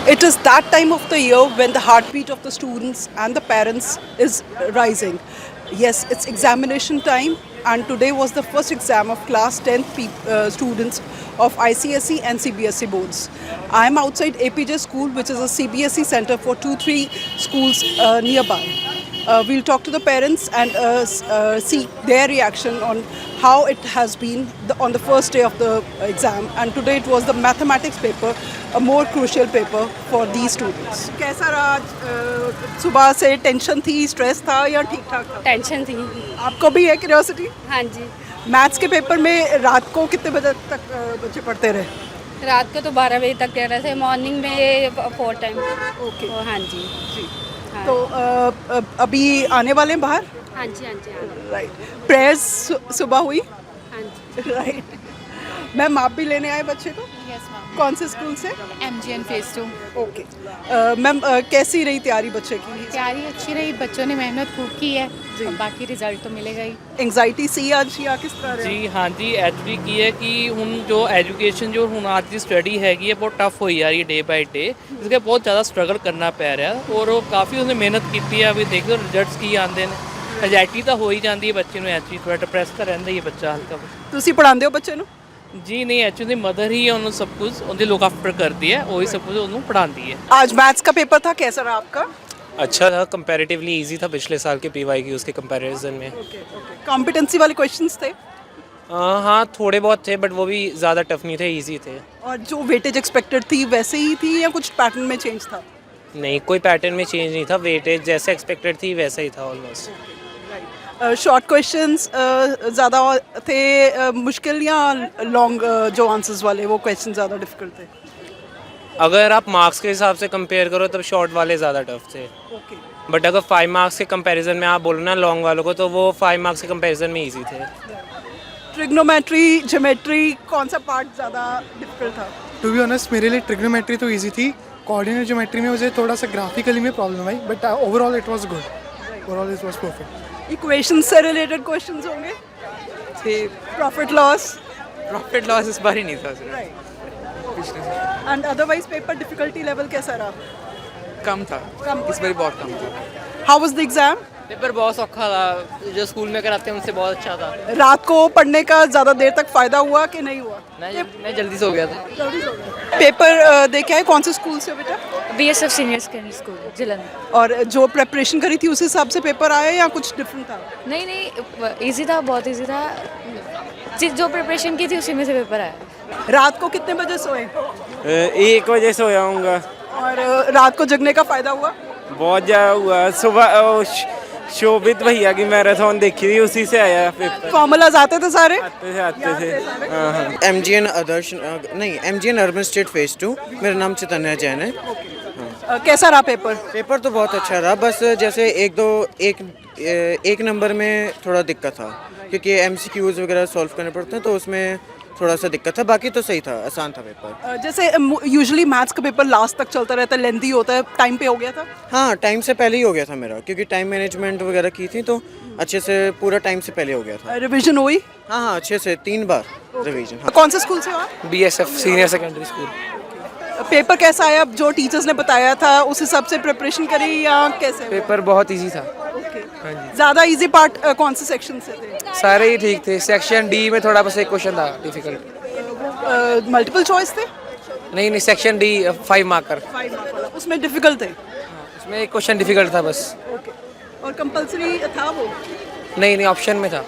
It is that time of the year when the heartbeat of the students and the parents is rising. Yes, it's examination time, and today was the first exam of class 10th students of ICSE and CBSE boards. I am outside APJ school, which is a CBSE center for 2-3 schools nearby. We'll talk to the parents and see their reaction on how it has been on the first day of the exam. And today it was the mathematics paper, a more crucial paper for these students. कैसा रहा आज? सुबह से tension थी, stress था या ठीक ठाक था? टेंशन थी। आपको भी है क्यूरियोसिटी? हाँ जी। मैथ्स के पेपर में रात को कितने बजे तक बच्चे पढ़ते रहे? रात को तो 12 बजे तक कह रहे थे, मॉर्निंग में 4 टाइम। ओके। हाँ जी। हाँ। तो अभी आने वाले हैं बाहर? हाँ जी, हाँ जी, हाँ जी। राइट। प्रेयर्स सुबह हुई? हाँ जी। राइट। मैम आप भी लेने आए बच्चे को? Yes ma'am. कौन से स्कूल से? MGN phase 2। ओके। मैम कैसी रही तैयारी बच्चे की? तैयारी अच्छी रही, बच्चों ने मेहनत खूब की है जी। और बाकी रिजल्ट तो मिलेगा ही। एंग्जाइटी सी ਅੱਜ ਜਾਂ ਕਿਸ ਤਰ੍ਹਾਂ ਰਿਹਾ? ਜੀ ਹਾਂਜੀ ਐਕਚੁਅਲੀ ਕੀ ਹੈ ਕਿ ਹੁਣ ਜੋ ਐਜੂਕੇਸ਼ਨ ਜੋ ਹੁਣ ਅੱਜ ਦੀ ਸਟੱਡੀ ਹੈਗੀ ਹੈ ਬਹੁਤ ਟਫ ਹੋਈ ਜਾ ਰਹੀ ਹੈ ਡੇ ਬਾਈ ਡੇ, ਇਸ ਕਰਕੇ ਬਹੁਤ ਜ਼ਿਆਦਾ ਸਟਰਗਲ ਕਰਨਾ ਪੈ ਰਿਹਾ ਔਰ ਉਹ ਕਾਫੀ ਉਹਨੇ ਮਿਹਨਤ ਕੀਤੀ ਹੈ। ਵੀ ਦੇਖੋ ਰਿਜ਼ਲਟਸ ਕੀ ਆਉਂਦੇ ਨੇ, ਐਂਜ਼ਾਈਟੀ ਤਾਂ ਹੋ ਹੀ ਜਾਂਦੀ ਹੈ ਬੱਚੇ ਨੂੰ, ਐਕਚੁਅਲੀ ਥੋੜਾ ਡਿਪਰੈਸ ਤਾਂ ਰਹਿੰਦਾ ਹੀ ਹੈ ਬੱਚਾ ਹਲਕਾ। ਤੁਸੀਂ ਪੜਾਉਂਦੇ ਹੋ ਬੱਚੇ ਨੂੰ? ਜੀ ਨਹੀਂ, ਐਕਚੁਅਲੀ ਮਦਰ ਹੀ ਉਹਨੂੰ ਸਭ ਕੁਝ ਉਹਦੀ ਲੁੱਕ ਆਫਟਰ ਕਰਦੀ ਹੈ, ਉਹੀ ਸਭ ਕੁਝ ਉਹਨੂੰ ਪੜ੍ਹਾਉਂਦੀ ਹੈ। आज मैथ्स का पेपर था, कैसा रहा आपका? अच्छा था, कंपैरेटिवली इजी था पिछले साल के PYQs के कंपैरिजन में। कॉम्पिटेंसी वाले क्वेश्चंस थे हाँ थोड़े बहुत थे, बट वो भी ज़्यादा टफ नहीं थे, इजी थे। और जो वेटेज एक्सपेक्टेड थी वैसे ही थी या कुछ पैटर्न में चेंज था? नहीं, कोई पैटर्न में चेंज नहीं था, वेटेज जैसे एक्सपेक्टेड थी वैसा ही था ऑलमोस्ट। शॉर्ट क्वेश्चंस ज़्यादा थे मुश्किल या लॉन्ग जो आंसर्स वाले वो क्वेश्चन ज़्यादा डिफिकल्ट थे? अगर आप मार्क्स के हिसाब से कंपेयर करो तब शॉर्ट वाले ज़्यादा टफ थे, ओके। बट अगर 5 मार्क्स के कंपैरिजन में आप बोलो ना लॉन्ग वालों को, तो वो 5 मार्क्स के कंपैरिजन में ईजी थे। ट्रिग्नोमेट्री, ज्योमेट्री, कौन सा पार्ट ज़्यादा डिफिकल्ट था? टू बी ऑनेस्ट मेरे लिए ट्रिग्नोमेट्री तो इजी थी, कोऑर्डिनेट ज्योमेट्री में मुझे थोड़ा सा ग्राफिकली में problem I, but overall it was good, overall it was perfect. Equations से रिलेटेड क्वेश्चंस होंगे? Profit loss? प्रॉफिट लॉस इस बार ही नहीं था सिर्फ, and otherwise paper difficulty level कैसा रहा? कम था, इस बार बहुत कम था। How was the exam? Paper बहुत औखा था, जो स्कूल में कराते हैं उनसे बहुत अच्छा था। रात को पढ़ने का ज़्यादा देर तक फ़ायदा हुआ कि नहीं हुआ? मैं जल्दी से हो गया था। पेपर दे के आए, कौन से स्कूल से हो बेटा? BSF senior secondary school Jalandhar. और जो प्रेपरेशन करी थी उस हिसाब से पेपर आया या कुछ डिफरेंट था? नहीं, इजी था, बहुत इजी था। जो प्रिपरेशन की थी उसी में से पेपर आया। रात को कितने बजे सोए? 1 बजे सोया हूँगा। और रात को जगने का फ़ायदा हुआ? बहुत ज़्यादा हुआ। सुबह शोभित भैया की मैराथन देखी थी, उसी से आया पेपर। फॉर्मूलाज आते थे सारे? आते थे। हाँ। MGN आदर्श नहीं, MGN अर्बन स्टेट फेज़ 2। मेरा नाम चैतन्य जैन है। कैसा रहा पेपर? पेपर तो बहुत अच्छा रहा, बस जैसे एक नंबर में थोड़ा दिक्कत था, क्योंकि MCQs वगैरह सॉल्व करने पड़ते हैं, तो उसमें थोड़ा सा दिक्कत था, बाकी तो सही था, आसान था पेपर। जैसे यूजुअली मैथ्स का पेपर लास्ट तक चलता रहता है, लेंथी होता है, टाइम पे हो गया था? हाँ, टाइम से पहले ही हो गया था मेरा, क्योंकि टाइम मैनेजमेंट वगैरह की थी, तो अच्छे से पूरा टाइम से पहले हो गया था। रिवीजन हुई? हाँ, अच्छे से 3 बार रिवीजन। हाँ। कौन से स्कूल से हो आप? BSF senior secondary school. Paper कैसा आया? जो टीचर्स ने बताया था उस हिसाब से प्रिपरेशन करी या कैसे? पेपर बहुत इजी था। ज़्यादा इजी पार्ट कौन से सेक्शन से थे? सारे ही ठीक थे, सेक्शन D में थोड़ा बस एक क्वेश्चन था डिफिकल्ट। मल्टीपल चॉइस थे? नहीं, सेक्शन D 5 मार्कर, उसमें डिफिकल्ट थे? उसमें एक क्वेश्चन डिफिकल्ट था बस। और कंपलसरी था वो? नहीं, ऑप्शन में था।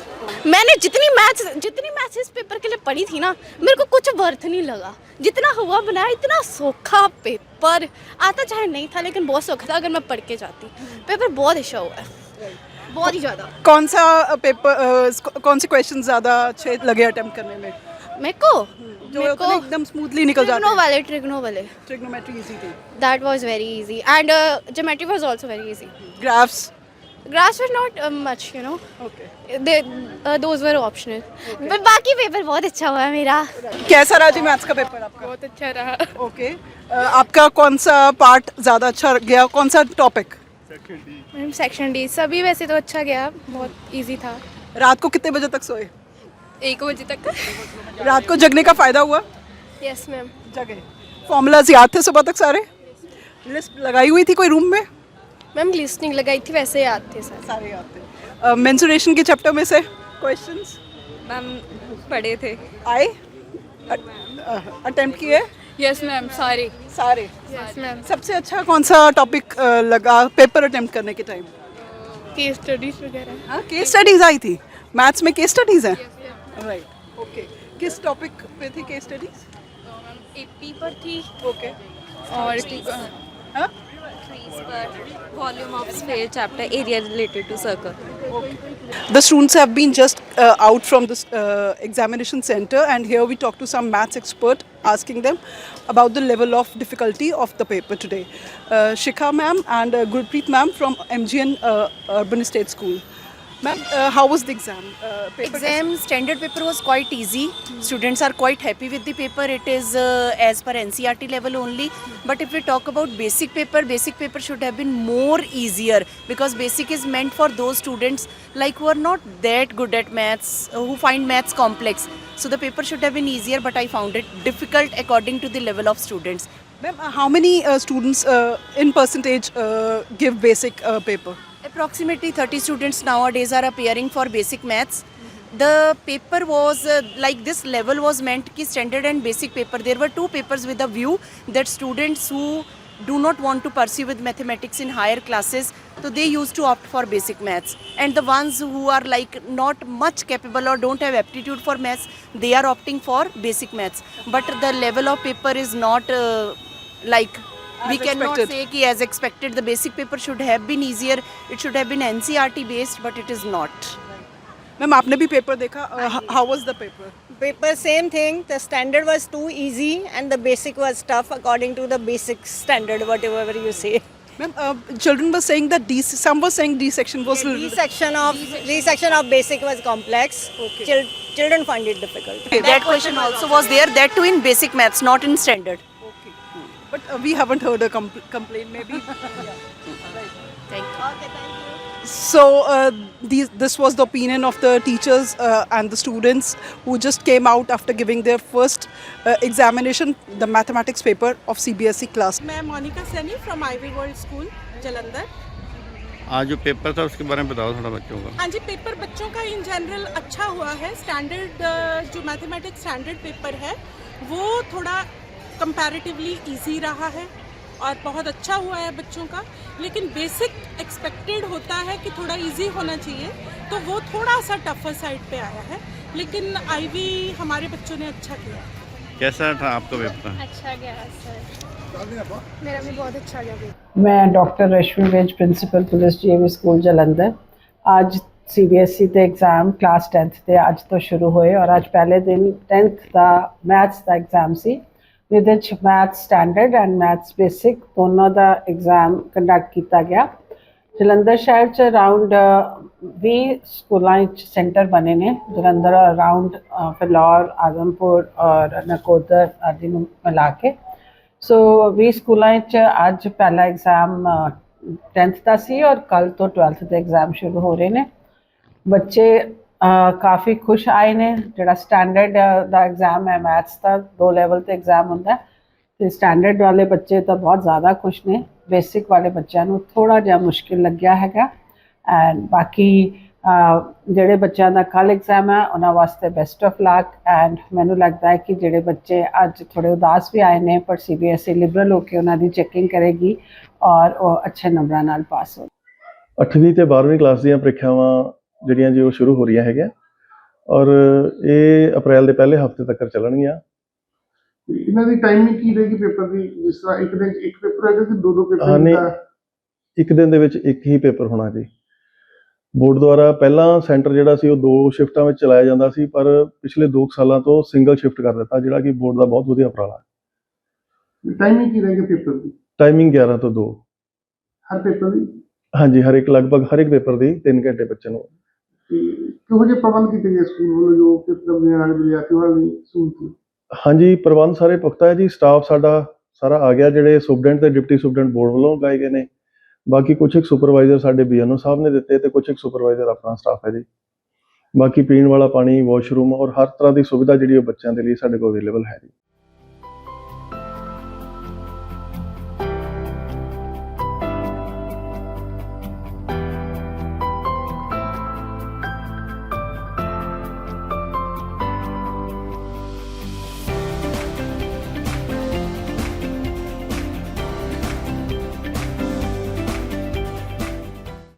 मैंने जितनी मैथ्स इस पेपर के लिए पढ़ी थी ना, मेरे को कुछ वर्थ नहीं लगा। जितना हुआ बनाया, इतना सोखा पेपर आता, चाहे नहीं था लेकिन बहुत सोखा था। अगर मैं पढ़ के जाती, पेपर बहुत अच्छा हुआ है, बहुत ही ज़्यादा। कौन सा पेपर, कौन से क्वेश्चन ज़्यादा अच्छे लगे अटेम्प्ट करने में? मेरे को एकदम स्मूथली निकल जाते हैं? ट्रिग्नो वाले ट्रिग्नोमेट्री इजी थी? That was very easy, and geometry was also very easy. Graphs was not much, you know. Okay. Those were optional. But बाकी पेपर बहुत अच्छा हुआ मेरा। कैसा रहा जी मैथ्स का पेपर आपका? बहुत अच्छा रहा। ओके। आपका कौन सा पार्ट ज़्यादा अच्छा गया, कौन सा टॉपिक? मैम सेक्शन डी सभी वैसे तो अच्छा गया, बहुत इजी था। रात को कितने बजे तक सोए? 1 बजे तक। रात को जगने का फ़ायदा हुआ? Yes ma'am. जगह फॉर्मूलाज याद थे सुबह तक सारे? लिस्ट लगाई हुई थी कोई रूम में? मैम लिस्टिंग लगाई थी, वैसे याद थे सर। सारे याद थे। मेंसुरेशन के चैप्टर में से क्वेश्चंस मैम पढ़े थे। आए? अटेम्प्ट किए? यस मैम सारे। सारे? Yes ma'am. सबसे अच्छा कौन सा टॉपिक लगा पेपर अटेम्प्ट करने के टाइम? केस स्टडीज वगैरह। हाँ, केस स्टडीज आई थी। मैथ्स में केस स्टडीज हैं? Right, okay. किस टॉपिक पे थी केस स्टडीज? एपी पर थी ओके। और हाँ? Volume of sphere chapter area related to circle. The students have been just out from this examination center, and here we talk to some maths expert asking them about the level of difficulty of the paper today. Shikha ma'am and Gurpreet ma'am from MGN Urban State School. Ma'am, how was the exam? Exam standard paper was quite easy. Students are quite happy with the paper. It is as per NCERT level only. But if we talk about basic paper should have been more easier, because basic is meant for those students like who are not that good at maths, who find maths complex. So the paper should have been easier, but I found it difficult according to the level of students. Ma'am, how many students in percentage give basic paper? Approximately 30 students nowadays are appearing for basic maths. The paper was like this level was meant ki standard and basic paper. There were two papers with a view that students who do not want to pursue with mathematics in higher classes, so they used to opt for basic maths. And the ones who are like not much capable or don't have aptitude for maths, they are opting for basic maths. But the level of paper is not like we cannot expected. say ki as expected. The basic paper should have been easier. It should have been NCERT based, but it is not. Ma'am, आपने भी paper देखा? How was the paper? Paper same thing. The standard was too easy and the basic was tough according to the basic standard, whatever you say. Ma'am, children were saying that some were saying D section was D section of basic was complex. Okay. Children find it difficult. That question also was there. That too in basic maths, not in standard. Okay. But we haven't heard a complaint maybe. Thank you. Okay, thank you. So this was the opinion of the teachers and the students who just came out after giving their first examination, the mathematics paper of CBSE class. मैं Monica Saini from Ivy world school Jalandhar. आज जो paper था उसके बारे में बताओ थोड़ा बच्चों का। हाँ जी, पेपर बच्चों का इन जनरल अच्छा हुआ है। स्टैंडर्ड जो मैथमेटिक्स स्टैंडर्ड पेपर है वो थोड़ा कंपैरेटिवली इजी रहा है और बहुत अच्छा हुआ है बच्चों का। लेकिन बेसिक एक्सपेक्टेड होता है कि थोड़ा इजी होना चाहिए, तो वो थोड़ा सा टफर साइड पे आया है। लेकिन आईवी हमारे बच्चों ने अच्छा किया। कैसा था आपका पेपर? अच्छा गया सर, मेरा भी बहुत अच्छा गया। मैं doctor Rashmi Vij principal police DAV school Jalandhar. आज सीबीएसई ਦੇ एग्जाम क्लास 10th ਦੇ ਅੱਜ ਤੋਂ ਸ਼ੁਰੂ ਹੋਏ ਔਰ ਅੱਜ ਪਹਿਲੇ ਦਿਨ 10th ਦਾ ਮੈਥਸ ਦਾ ਐਗਜ਼ਾਮ ਸੀ, ਜਿਹਦੇ ਵਿੱਚ maths standard and maths basic ਦੋਨੋਂ ਦਾ ਐਗਜ਼ਾਮ ਕੰਡਕਟ ਕੀਤਾ ਗਿਆ। ਜਲੰਧਰ ਸ਼ਹਿਰ 'ਚ ਅਰਾਊਂਡ 20 ਸਕੂਲਾਂ 'ਚ ਸੈਂਟਰ ਬਣੇ ਨੇ। ਜਲੰਧਰ ਅਰਾਊਂਡ ਫਿਲੌਰ, ਆਦਮਪੁਰ ਔਰ ਨਕੋਦਰ ਆਦਿ ਨੂੰ ਮਿਲਾ ਕੇ। ਸੋ 20 ਸਕੂਲਾਂ 'ਚ ਅੱਜ ਪਹਿਲਾ ਐਗਜ਼ਾਮ 10th ਦਾ ਸੀ ਔਰ ਕੱਲ੍ਹ ਤੋਂ 12th ਦੇ ਐਗਜ਼ਾਮ ਸ਼ੁਰੂ ਹੋ ਰਹੇ ਨੇ। ਬੱਚੇ ਕਾਫੀ ਖੁਸ਼ ਆਏ ਨੇ। ਜਿਹੜਾ ਸਟੈਂਡਰਡ ਦਾ ਐਗਜ਼ਾਮ ਹੈ ਮੈਥਸ ਦਾ 2 ਲੈਵਲ 'ਤੇ ਐਗਜ਼ਾਮ ਹੁੰਦਾ, ਅਤੇ ਸਟੈਂਡਰਡ ਵਾਲੇ ਬੱਚੇ ਤਾਂ ਬਹੁਤ ਜ਼ਿਆਦਾ ਖੁਸ਼ ਨੇ। ਬੇਸਿਕ ਵਾਲੇ ਬੱਚਿਆਂ ਨੂੰ ਥੋੜ੍ਹਾ ਜਿਹਾ ਮੁਸ਼ਕਿਲ ਲੱਗਿਆ ਹੈਗਾ। ਐਂਡ ਬਾਕੀ ਜਿਹੜੇ ਬੱਚਿਆਂ ਦਾ ਕੱਲ੍ਹ ਐਗਜ਼ਾਮ ਹੈ ਉਹਨਾਂ ਵਾਸਤੇ ਬੈਸਟ ਆਫ ਲੱਕ। ਐਂਡ ਮੈਨੂੰ ਲੱਗਦਾ ਹੈ ਕਿ ਜਿਹੜੇ ਬੱਚੇ ਅੱਜ ਥੋੜ੍ਹੇ ਉਦਾਸ ਵੀ ਆਏ ਨੇ, ਪਰ CBSE ਲਿਬਰਲ ਹੋ ਕੇ ਉਹਨਾਂ ਦੀ ਚੈਕਿੰਗ ਕਰੇਗੀ ਔਰ ਉਹ ਅੱਛੇ ਨੰਬਰਾਂ ਨਾਲ ਪਾਸ ਹੋ। 8ਵੀਂ ਅਤੇ 12ਵੀਂ ਕਲਾਸ ਦੀਆਂ ਪ੍ਰੀਖਿਆਵਾਂ ਜਿਹੜੀਆਂ ਜੀ ਉਹ ਸ਼ੁਰੂ ਹੋ ਰਹੀਆਂ ਹੈਗੀਆਂ ਔਰ ਇਹ ਅਪ੍ਰੈਲ ਦੇ ਪਹਿਲੇ ਹਫ਼ਤੇ ਤੱਕ ਚੱਲਣਗੀਆਂ। ਇਹਨਾਂ ਦੀ ਟਾਈਮਿੰਗ ਕੀ ਰਹੇਗੀ ਪੇਪਰ ਦੀ? ਜਿਸ ਤਰ੍ਹਾਂ ਇੱਕ ਦਿਨ ਇੱਕ ਪੇਪਰ ਹੈਗਾ ਕਿ 2 ਪੇਪਰ? ਨਹੀਂ, ਇੱਕ ਦਿਨ ਦੇ ਵਿੱਚ ਇੱਕ ਹੀ ਪੇਪਰ ਹੋਣਾ ਜੀ। ਬੋਰਡ ਦੁਆਰਾ ਪਹਿਲਾਂ ਸੈਂਟਰ ਜਿਹੜਾ ਸੀ ਉਹ 2 ਸ਼ਿਫਟਾਂ ਵਿੱਚ ਚਲਾਇਆ ਜਾਂਦਾ ਸੀ, ਪਰ ਪਿਛਲੇ 2 ਸਾਲਾਂ ਤੋਂ ਸਿੰਗਲ ਸ਼ਿਫਟ ਕਰ ਦਿੱਤਾ, ਜਿਹੜਾ ਕਿ ਬੋਰਡ ਦਾ ਬਹੁਤ ਵਧੀਆ ਉਪਰਾਲਾ ਹੈ। ਟਾਈਮਿੰਗ ਕੀ ਰਹੇਗੀ ਪੇਪਰ ਦੀ? ਟਾਈਮਿੰਗ 11 ਤੋਂ 2 ਹਰ ਪੇਪਰ ਦੀ? ਹਾਂਜੀ, ਲਗਭਗ ਹਰ ਇੱਕ ਪੇਪਰ ਦੀ 3 ਘੰਟੇ ਬੱਚੇ ਨੂੰ। ਕਿਹੋ ਜਿਹੇ ਪ੍ਰਬੰਧ ਕੀਤੇ ਗਏ ਸਕੂਲ ਵੱਲੋਂ ਜੋ ਪੇਪਰ ਦੇਣ ਵਾਲੇ ਵਿਦਿਆਰਥੀਆਂ ਲਈ ਸਹੂਲਤ? ਹਾਂਜੀ, ਪ੍ਰਬੰਧ ਸਾਰੇ ਪੁਖਤਾ ਹੈ ਜੀ। ਸਟਾਫ ਸਾਡਾ ਸਾਰਾ ਆ ਗਿਆ। ਜਿਹੜੇ ਸੁਪਰਡੈਂਟ ਤੇ ਡਿਪਟੀ ਸੁਪਰਡੈਂਟ ਬੋਰਡ ਵੱਲੋਂ ਲਗਾਏ ਗਏ ਨੇ ਬਾਕੀ ਕੁਛ ਇੱਕ ਸੁਪਰਵਾਈਜ਼ਰ ਸਾਡੇ BNO ਸਾਹਿਬ ਨੇ ਦਿੱਤੇ ਤੇ ਕੁਛ ਇੱਕ ਸੁਪਰਵਾਈਜ਼ਰ ਆਪਣਾ ਸਟਾਫ ਹੈ ਜੀ। ਬਾਕੀ ਪੀਣ ਵਾਲਾ ਪਾਣੀ, ਵਾਸ਼ਰੂਮ ਔਰ ਹਰ ਤਰ੍ਹਾਂ ਦੀ ਸੁਵਿਧਾ ਜਿਹੜੀ ਉਹ ਬੱਚਿਆਂ ਦੇ ਲਈ ਸਾਡੇ ਕੋਲ ਅਵੇਲੇਬਲ ਹੈ ਜੀ।